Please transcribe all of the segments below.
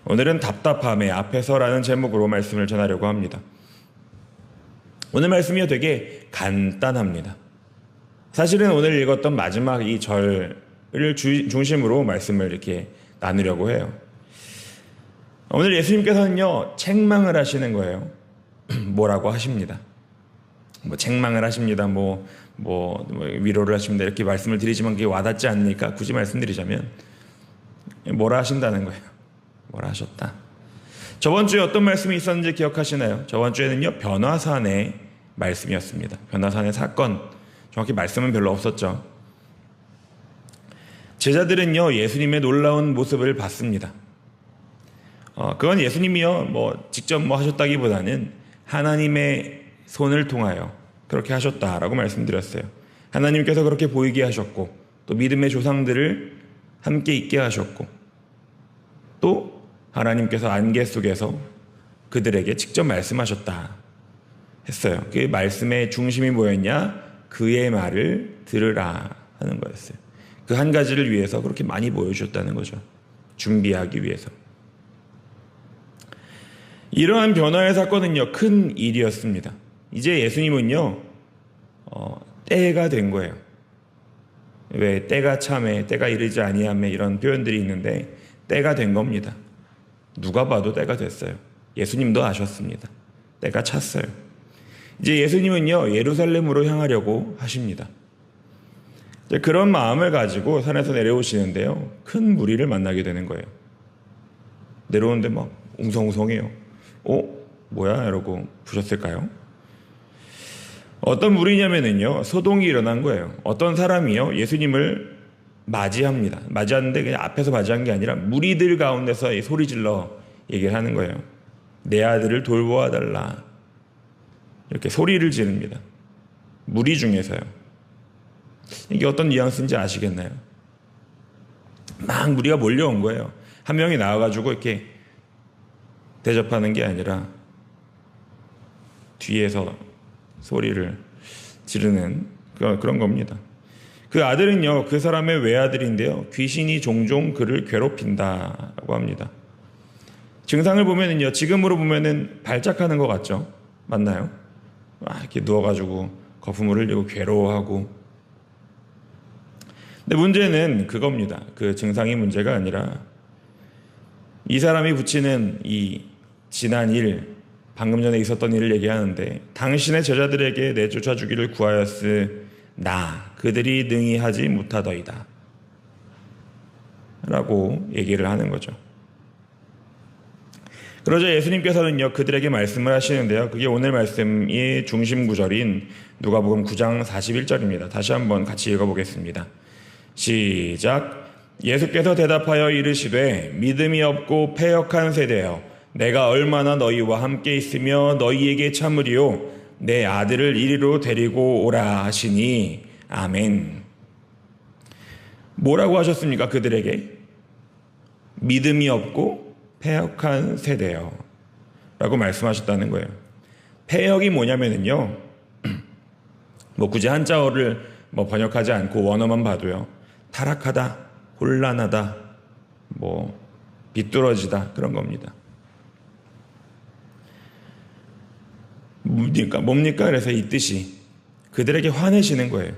오늘은 답답함의 앞에서라는 제목으로 말씀을 전하려고 합니다. 오늘 말씀이 되게 간단합니다. 사실은 오늘 읽었던 마지막 이 절을 중심으로 말씀을 이렇게 나누려고 해요. 오늘 예수님께서는요, 책망을 하시는 거예요. 뭐라고 하십니다. 책망을 하십니다. 위로를 하십니다. 이렇게 말씀을 드리지만 그게 와닿지 않으니까 굳이 말씀드리자면, 뭐라 하신다는 거예요. 뭐라 하셨다. 저번 주에 어떤 말씀이 있었는지 기억하시나요? 저번 주에는요, 변화산의 말씀이었습니다. 변화산의 사건. 정확히 말씀은 별로 없었죠. 제자들은요, 예수님의 놀라운 모습을 봤습니다. 그건 예수님이요, 직접 하셨다기보다는 하나님의 손을 통하여 그렇게 하셨다라고 말씀드렸어요. 하나님께서 그렇게 보이게 하셨고, 또 믿음의 조상들을 함께 있게 하셨고, 또 하나님께서 안개 속에서 그들에게 직접 말씀하셨다 했어요. 그 말씀의 중심이 뭐였냐? 그의 말을 들으라 하는 거였어요. 그 한 가지를 위해서 그렇게 많이 보여주셨다는 거죠. 준비하기 위해서. 이러한 변화의 사건은요, 큰 일이었습니다. 이제 예수님은요, 때가 된 거예요. 왜 때가 참에, 때가 이르지 아니하매 이런 표현들이 있는데 때가 된 겁니다. 누가 봐도 때가 됐어요. 예수님도 아셨습니다. 때가 찼어요. 이제 예수님은요, 예루살렘으로 향하려고 하십니다. 그런 마음을 가지고 산에서 내려오시는데요, 큰 무리를 만나게 되는 거예요. 내려오는데 막 웅성웅성해요. 뭐야? 이러고 보셨을까요? 어떤 무리냐면요, 소동이 일어난 거예요. 어떤 사람이요, 예수님을 맞이합니다. 맞이하는데 그냥 앞에서 맞이한 게 아니라 무리들 가운데서 소리 질러 얘기를 하는 거예요. 내 아들을 돌보아 달라. 이렇게 소리를 지릅니다. 무리 중에서요. 이게 어떤 뉘앙스인지 아시겠나요? 막 무리가 몰려온 거예요. 한 명이 나와가지고 이렇게 대접하는 게 아니라 뒤에서 소리를 지르는 그런 겁니다. 그 아들은요, 그 사람의 외아들인데요, 귀신이 종종 그를 괴롭힌다고 합니다. 증상을 보면은요, 지금으로 보면은 발작하는 것 같죠? 맞나요? 이렇게 누워가지고 거품을 흘리고 괴로워하고. 근데 문제는 그겁니다. 그 증상이 문제가 아니라 이 사람이 붙이는 이 지난 일, 방금 전에 있었던 일을 얘기하는데, 당신의 제자들에게 내쫓아 주기를 구하였으나 그들이 능히 하지 못하더이다 라고 얘기를 하는 거죠. 그러자 예수님께서는요, 그들에게 말씀을 하시는데요, 그게 오늘 말씀의 중심 구절인 누가복음 9장 41절입니다. 다시 한번 같이 읽어보겠습니다. 시작. 예수께서 대답하여 이르시되 믿음이 없고 패역한 세대여, 내가 얼마나 너희와 함께 있으며 너희에게 참으리요, 내 아들을 이리로 데리고 오라 하시니 아멘. 뭐라고 하셨습니까? 그들에게 믿음이 없고 패역한 세대여 라고 말씀하셨다는 거예요. 패역이 뭐냐면요, 굳이 한자어를 번역하지 않고 원어만 봐도요, 타락하다, 혼란하다, 비뚤어지다, 그런 겁니다. 뭡니까? 그래서 이 뜻이 그들에게 화내시는 거예요.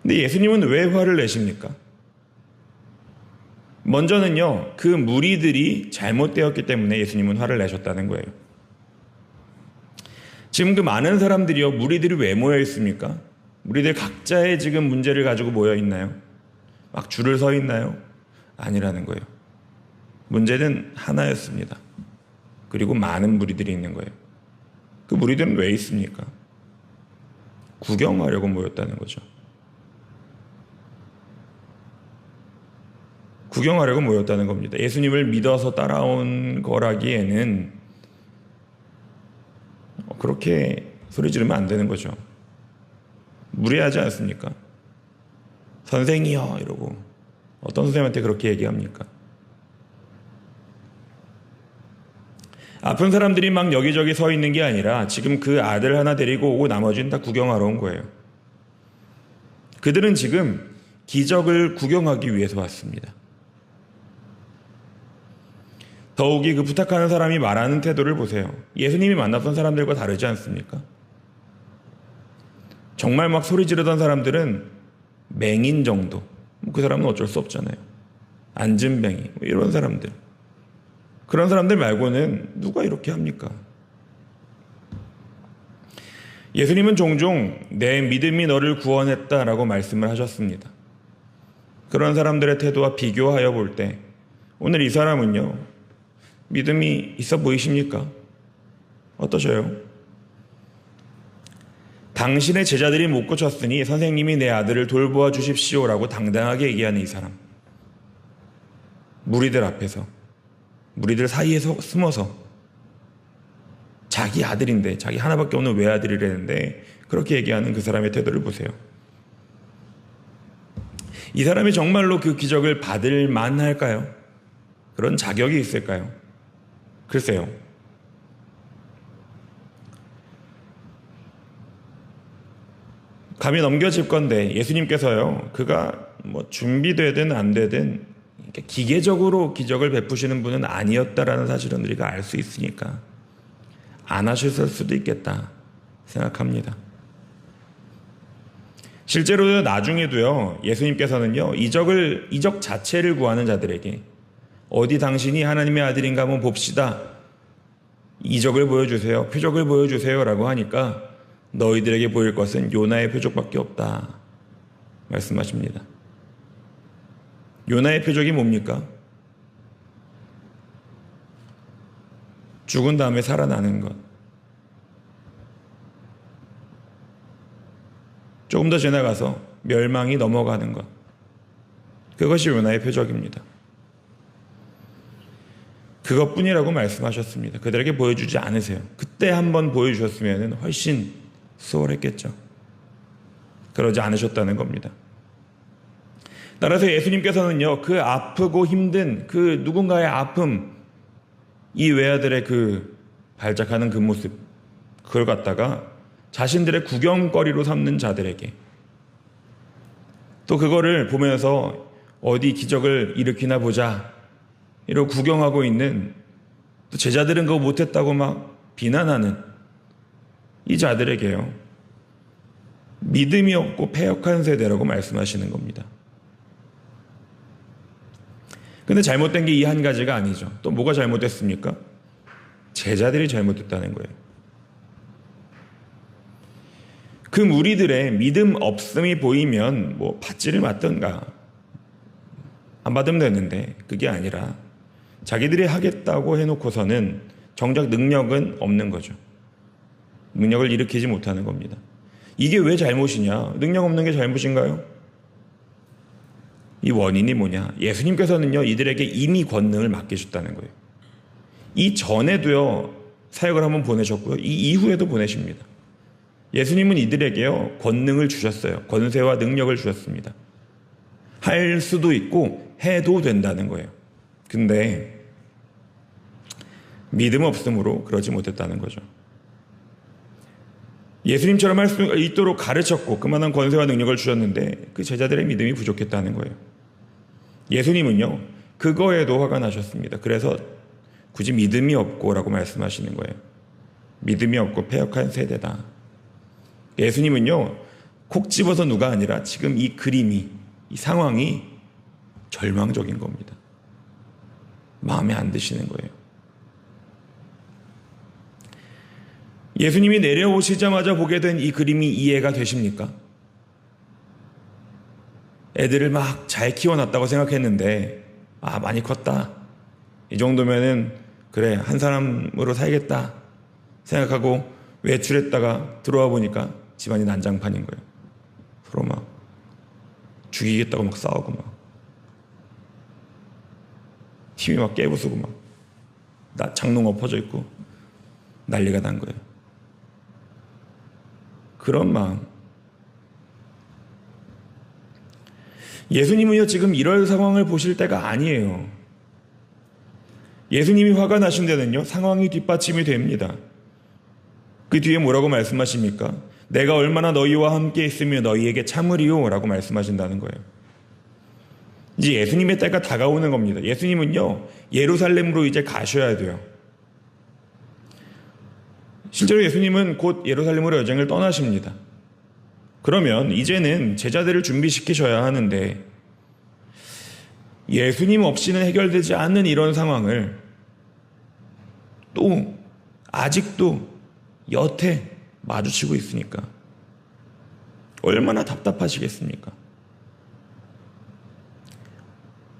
근데 예수님은 왜 화를 내십니까? 먼저는요, 그 무리들이 잘못되었기 때문에 예수님은 화를 내셨다는 거예요. 지금 그 많은 사람들이요, 무리들이 왜 모여 있습니까? 무리들 각자의 지금 문제를 가지고 모여 있나요? 막 줄을 서 있나요? 아니라는 거예요. 문제는 하나였습니다. 그리고 많은 무리들이 있는 거예요. 그 무리들은 왜 있습니까? 구경하려고 모였다는 거죠. 구경하려고 모였다는 겁니다. 예수님을 믿어서 따라온 거라기에는 그렇게 소리 지르면 안 되는 거죠. 무례하지 않습니까? 선생이요 이러고 어떤 선생님한테 그렇게 얘기합니까? 아픈 사람들이 막 여기저기 서 있는 게 아니라 지금 그 아들 하나 데리고 오고 나머지는 다 구경하러 온 거예요. 그들은 지금 기적을 구경하기 위해서 왔습니다. 더욱이 그 부탁하는 사람이 말하는 태도를 보세요. 예수님이 만났던 사람들과 다르지 않습니까? 정말 막 소리 지르던 사람들은 맹인 정도. 그 사람은 어쩔 수 없잖아요. 안진뱅이 이런 사람들. 그런 사람들 말고는 누가 이렇게 합니까? 예수님은 종종 내 믿음이 너를 구원했다라고 말씀을 하셨습니다. 그런 사람들의 태도와 비교하여 볼 때 오늘 이 사람은요, 믿음이 있어 보이십니까? 어떠셔요? 당신의 제자들이 못 고쳤으니 선생님이 내 아들을 돌보아 주십시오라고 당당하게 얘기하는 이 사람. 무리들 앞에서, 무리들 사이에서 숨어서 자기 아들인데, 자기 하나밖에 없는 외아들이라는데 그렇게 얘기하는 그 사람의 태도를 보세요. 이 사람이 정말로 그 기적을 받을 만할까요? 그런 자격이 있을까요? 글쎄요. 감히 넘겨질 건데 예수님께서요, 그가 뭐 준비되든 안 되든 기계적으로 기적을 베푸시는 분은 아니었다라는 사실은 우리가 알 수 있으니까 안 하셨을 수도 있겠다 생각합니다. 실제로 나중에도요, 예수님께서는요, 이적 자체를 구하는 자들에게 어디 당신이 하나님의 아들인가 한번 봅시다. 이적을 보여주세요. 표적을 보여주세요. 라고 하니까 너희들에게 보일 것은 요나의 표적밖에 없다 말씀하십니다. 요나의 표적이 뭡니까? 죽은 다음에 살아나는 것. 조금 더 지나가서 멸망이 넘어가는 것. 그것이 요나의 표적입니다. 그것뿐이라고 말씀하셨습니다. 그들에게 보여주지 않으세요. 그때 한번 보여주셨으면 훨씬 수월했겠죠. 그러지 않으셨다는 겁니다. 따라서 예수님께서는요, 그 아프고 힘든 그 누군가의 아픔, 이 외아들의 그 발작하는 그 모습, 그걸 갖다가 자신들의 구경거리로 삼는 자들에게, 또 그거를 보면서 어디 기적을 일으키나 보자 이러고 구경하고 있는, 또 제자들은 그거 못했다고 막 비난하는 이 자들에게요, 믿음이 없고 패역한 세대라고 말씀하시는 겁니다. 근데 잘못된 게 이 한 가지가 아니죠. 또 뭐가 잘못됐습니까? 제자들이 잘못됐다는 거예요. 그 무리들의 믿음 없음이 보이면 뭐 팥질을 맞던가 안 받으면 되는데, 그게 아니라 자기들이 하겠다고 해놓고서는 정작 능력은 없는 거죠. 능력을 일으키지 못하는 겁니다. 이게 왜 잘못이냐? 능력 없는 게 잘못인가요? 이 원인이 뭐냐? 예수님께서는요, 이들에게 이미 권능을 맡기셨다는 거예요. 이 전에도요, 사역을 한번 보내셨고요, 이 이후에도 보내십니다. 예수님은 이들에게요, 권능을 주셨어요. 권세와 능력을 주셨습니다. 할 수도 있고 해도 된다는 거예요. 근데 믿음 없음으로 그러지 못했다는 거죠. 예수님처럼 할 수 있도록 가르쳤고 그만한 권세와 능력을 주셨는데 그 제자들의 믿음이 부족했다는 거예요. 예수님은요, 그거에도 화가 나셨습니다. 그래서 굳이 믿음이 없고라고 말씀하시는 거예요. 믿음이 없고 패역한 세대다. 예수님은요, 콕 집어서 누가 아니라 지금 이 그림이, 이 상황이 절망적인 겁니다. 마음에 안 드시는 거예요. 예수님이 내려오시자마자 보게 된 이 그림이 이해가 되십니까? 애들을 막 잘 키워놨다고 생각했는데, 아, 많이 컸다. 이 정도면은, 그래, 한 사람으로 살겠다 생각하고 외출했다가 들어와 보니까 집안이 난장판인 거예요. 서로 막 죽이겠다고 막 싸우고 막 TV 막 깨부수고 막 장롱 엎어져 있고 난리가 난 거예요. 그런 마음. 예수님은요, 지금 이럴 상황을 보실 때가 아니에요. 예수님이 화가 나신 데는요, 상황이 뒷받침이 됩니다. 그 뒤에 뭐라고 말씀하십니까? 내가 얼마나 너희와 함께 있으며 너희에게 참으리요 라고 말씀하신다는 거예요. 이제 예수님의 때가 다가오는 겁니다. 예수님은요, 예루살렘으로 이제 가셔야 돼요. 실제로 예수님은 곧 예루살렘으로 여정을 떠나십니다. 그러면 이제는 제자들을 준비시키셔야 하는데 예수님 없이는 해결되지 않는 이런 상황을 또 아직도 여태 마주치고 있으니까 얼마나 답답하시겠습니까?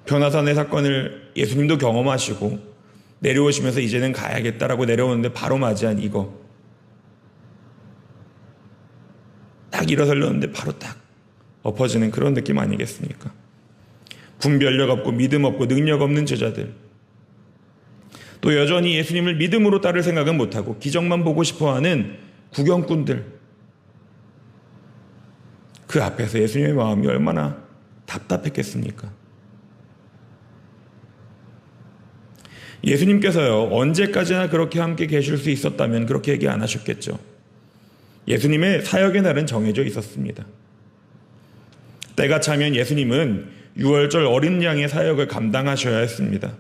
변화산의 사건을 예수님도 경험하시고 내려오시면서 이제는 가야겠다라고 내려오는데 바로 맞이한 이거, 딱 일어서려는데 바로 딱 엎어지는 그런 느낌 아니겠습니까? 분별력 없고 믿음 없고 능력 없는 제자들, 또 여전히 예수님을 믿음으로 따를 생각은 못하고 기적만 보고 싶어하는 구경꾼들, 그 앞에서 예수님의 마음이 얼마나 답답했겠습니까? 예수님께서요, 언제까지나 그렇게 함께 계실 수 있었다면 그렇게 얘기 안 하셨겠죠. 예수님의 사역의 날은 정해져 있었습니다. 때가 차면 예수님은 유월절 어린 양의 사역을 감당하셔야 했습니다.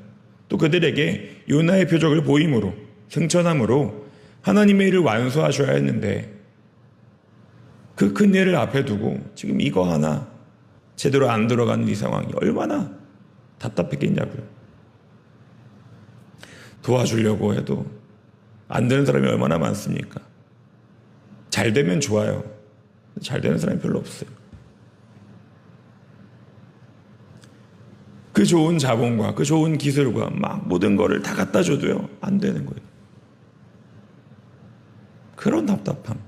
또 그들에게 요나의 표적을 보임으로, 승천함으로 하나님의 일을 완수하셔야 했는데 그 큰 일을 앞에 두고 지금 이거 하나 제대로 안 들어가는 이 상황이 얼마나 답답했겠냐고요. 도와주려고 해도 안 되는 사람이 얼마나 많습니까? 잘 되면 좋아요. 잘 되는 사람이 별로 없어요. 그 좋은 자본과 그 좋은 기술과 막 모든 거를 다 갖다 줘도요, 안 되는 거예요. 그런 답답함.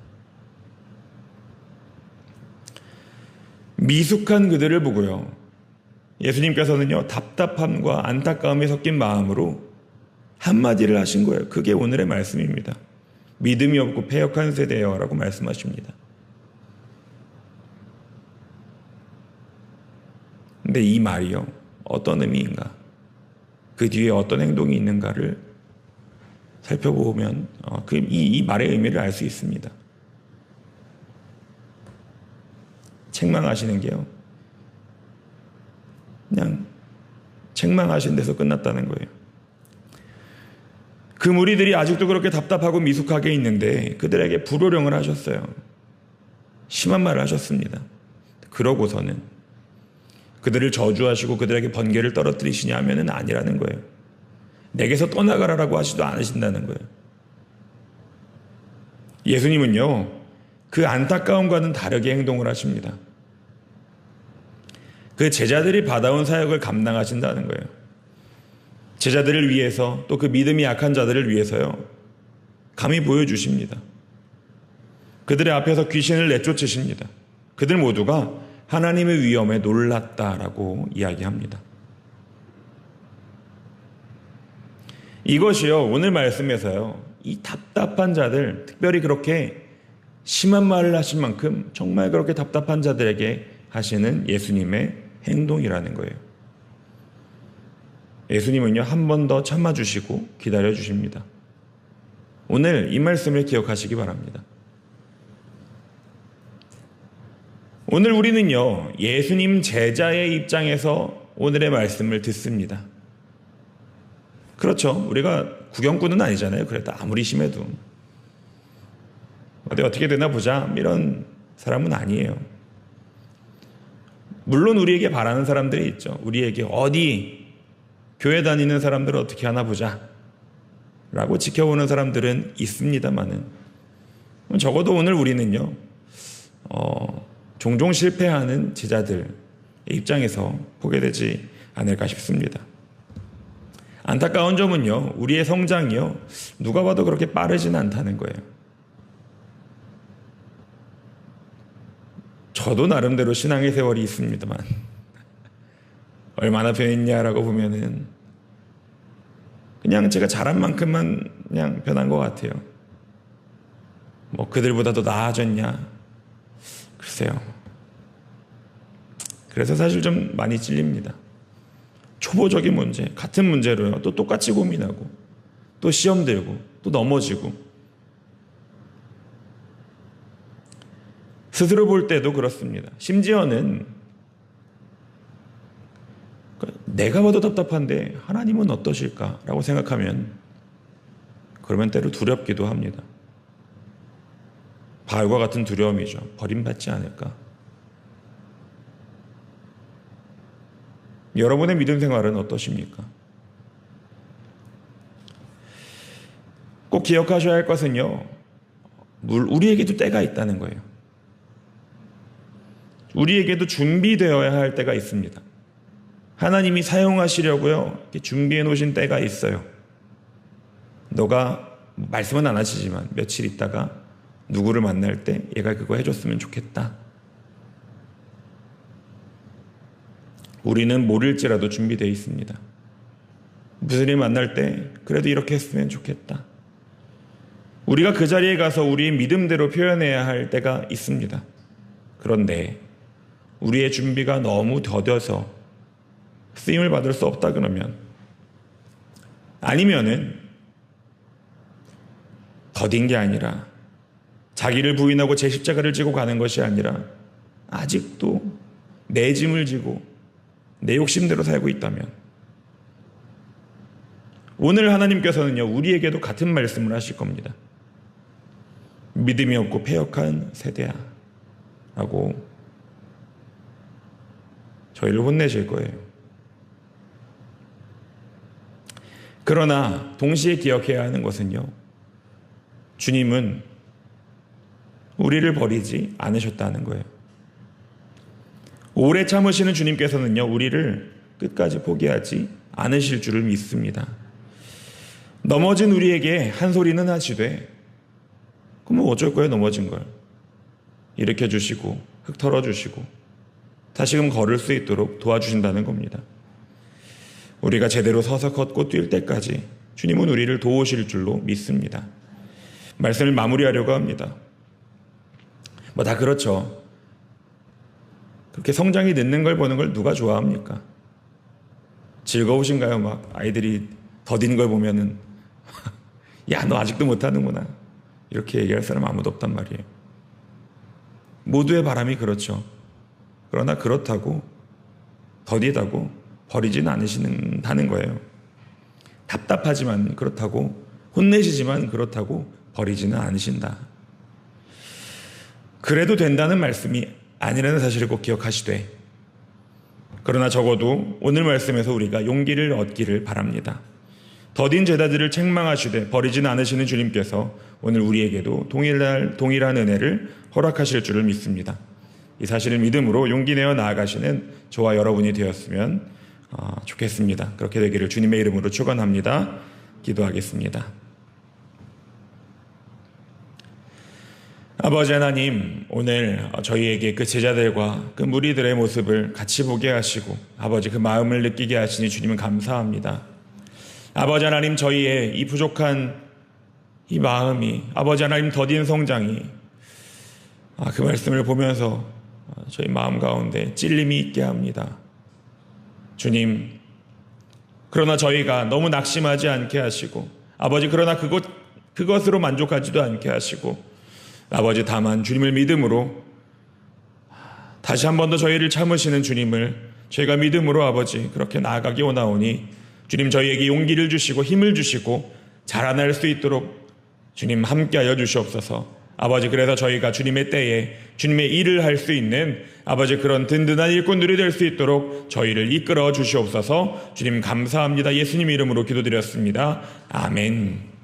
미숙한 그들을 보고요, 예수님께서는요, 답답함과 안타까움이 섞인 마음으로 한마디를 하신 거예요. 그게 오늘의 말씀입니다. 믿음이 없고 패역한 세대여 라고 말씀하십니다. 근데 이 말이요, 어떤 의미인가, 그 뒤에 어떤 행동이 있는가를 살펴보면 이 말의 의미를 알 수 있습니다. 책망하시는 게요, 그냥 책망하신 데서 끝났다는 거예요. 그 무리들이 아직도 그렇게 답답하고 미숙하게 있는데 그들에게 불호령을 하셨어요. 심한 말을 하셨습니다. 그러고서는 그들을 저주하시고 그들에게 번개를 떨어뜨리시냐 하면은 아니라는 거예요. 내게서 떠나가라라고 하지도 않으신다는 거예요. 예수님은요, 그 안타까움과는 다르게 행동을 하십니다. 그 제자들이 받아온 사역을 감당하신다는 거예요. 제자들을 위해서, 또 그 믿음이 약한 자들을 위해서요, 감히 보여주십니다. 그들의 앞에서 귀신을 내쫓으십니다. 그들 모두가 하나님의 위엄에 놀랐다라고 이야기합니다. 이것이요, 오늘 말씀에서요, 이 답답한 자들, 특별히 그렇게 심한 말을 하신 만큼 정말 그렇게 답답한 자들에게 하시는 예수님의 행동이라는 거예요. 예수님은요, 한 번 더 참아주시고 기다려주십니다. 오늘 이 말씀을 기억하시기 바랍니다. 오늘 우리는요, 예수님 제자의 입장에서 오늘의 말씀을 듣습니다. 그렇죠. 우리가 구경꾼은 아니잖아요. 그래도 아무리 심해도 어떻게 되나 보자 이런 사람은 아니에요. 물론 우리에게 바라는 사람들이 있죠. 우리에게 어디 교회 다니는 사람들을 어떻게 하나 보자 라고 지켜보는 사람들은 있습니다만은, 적어도 오늘 우리는요, 종종 실패하는 제자들의 입장에서 보게 되지 않을까 싶습니다. 안타까운 점은요, 우리의 성장이요, 누가 봐도 그렇게 빠르지는 않다는 거예요. 저도 나름대로 신앙의 세월이 있습니다만 얼마나 변했냐라고 보면은 그냥 제가 잘한 만큼만 그냥 변한 것 같아요. 뭐 그들보다 더 나아졌냐? 글쎄요. 그래서 사실 좀 많이 찔립니다. 초보적인 문제, 같은 문제로요, 또 똑같이 고민하고 또 시험 들고 또 넘어지고, 스스로 볼 때도 그렇습니다. 심지어는 내가 봐도 답답한데 하나님은 어떠실까라고 생각하면 그러면 때로 두렵기도 합니다. 바울과 같은 두려움이죠. 버림받지 않을까. 여러분의 믿음 생활은 어떠십니까? 꼭 기억하셔야 할 것은요, 우리에게도 때가 있다는 거예요. 우리에게도 준비되어야 할 때가 있습니다. 하나님이 사용하시려고요, 이렇게 준비해 놓으신 때가 있어요. 너가 말씀은 안 하시지만 며칠 있다가 누구를 만날 때 얘가 그거 해줬으면 좋겠다. 우리는 모를지라도 준비되어 있습니다. 무슨 일 만날 때 그래도 이렇게 했으면 좋겠다. 우리가 그 자리에 가서 우리의 믿음대로 표현해야 할 때가 있습니다. 그런데 우리의 준비가 너무 더뎌서 쓰임을 받을 수 없다 그러면, 아니면은 더딘 게 아니라 자기를 부인하고 제 십자가를 지고 가는 것이 아니라 아직도 내 짐을 지고 내 욕심대로 살고 있다면, 오늘 하나님께서는요, 우리에게도 같은 말씀을 하실 겁니다. 믿음이 없고 패역한 세대야 라고 저희를 혼내실 거예요. 그러나 동시에 기억해야 하는 것은요, 주님은 우리를 버리지 않으셨다는 거예요. 오래 참으시는 주님께서는요, 우리를 끝까지 포기하지 않으실 줄을 믿습니다. 넘어진 우리에게 한 소리는 하시되, 그럼 어쩔 거예요, 넘어진 걸. 일으켜주시고 흙 털어주시고 다시금 걸을 수 있도록 도와주신다는 겁니다. 우리가 제대로 서서 걷고 뛸 때까지 주님은 우리를 도우실 줄로 믿습니다. 말씀을 마무리하려고 합니다. 뭐 다 그렇죠. 그렇게 성장이 늦는 걸 보는 걸 누가 좋아합니까? 즐거우신가요? 막 아이들이 더딘 걸 보면은 야, 너 아직도 못하는구나, 이렇게 얘기할 사람 아무도 없단 말이에요. 모두의 바람이 그렇죠. 그러나 그렇다고 더디다고 버리지는 않으신다는 거예요. 답답하지만 그렇다고, 혼내시지만 그렇다고 버리지는 않으신다. 그래도 된다는 말씀이 아니라는 사실을 꼭 기억하시되, 그러나 적어도 오늘 말씀에서 우리가 용기를 얻기를 바랍니다. 더딘 제자들을 책망하시되 버리지는 않으시는 주님께서 오늘 우리에게도 동일한 은혜를 허락하실 줄을 믿습니다. 이 사실을 믿음으로 용기 내어 나아가시는 저와 여러분이 되었으면 좋겠습니다. 그렇게 되기를 주님의 이름으로 축원합니다. 기도하겠습니다. 아버지 하나님, 오늘 저희에게 그 제자들과 그 무리들의 모습을 같이 보게 하시고 아버지 그 마음을 느끼게 하시니 주님은 감사합니다. 아버지 하나님, 저희의 이 부족한 이 마음이, 아버지 하나님 더딘 성장이 그 말씀을 보면서 저희 마음 가운데 찔림이 있게 합니다. 주님, 그러나 저희가 너무 낙심하지 않게 하시고 아버지, 그러나 그것으로 만족하지도 않게 하시고 아버지, 다만 주님을 믿음으로 다시 한 번 더 저희를 참으시는 주님을 저희가 믿음으로 아버지 그렇게 나아가기 원하오니 주님, 저희에게 용기를 주시고 힘을 주시고 자라날 수 있도록 주님 함께하여 주시옵소서. 아버지, 그래서 저희가 주님의 때에 주님의 일을 할 수 있는 아버지 그런 든든한 일꾼들이 될 수 있도록 저희를 이끌어 주시옵소서. 주님 감사합니다. 예수님 이름으로 기도드렸습니다. 아멘.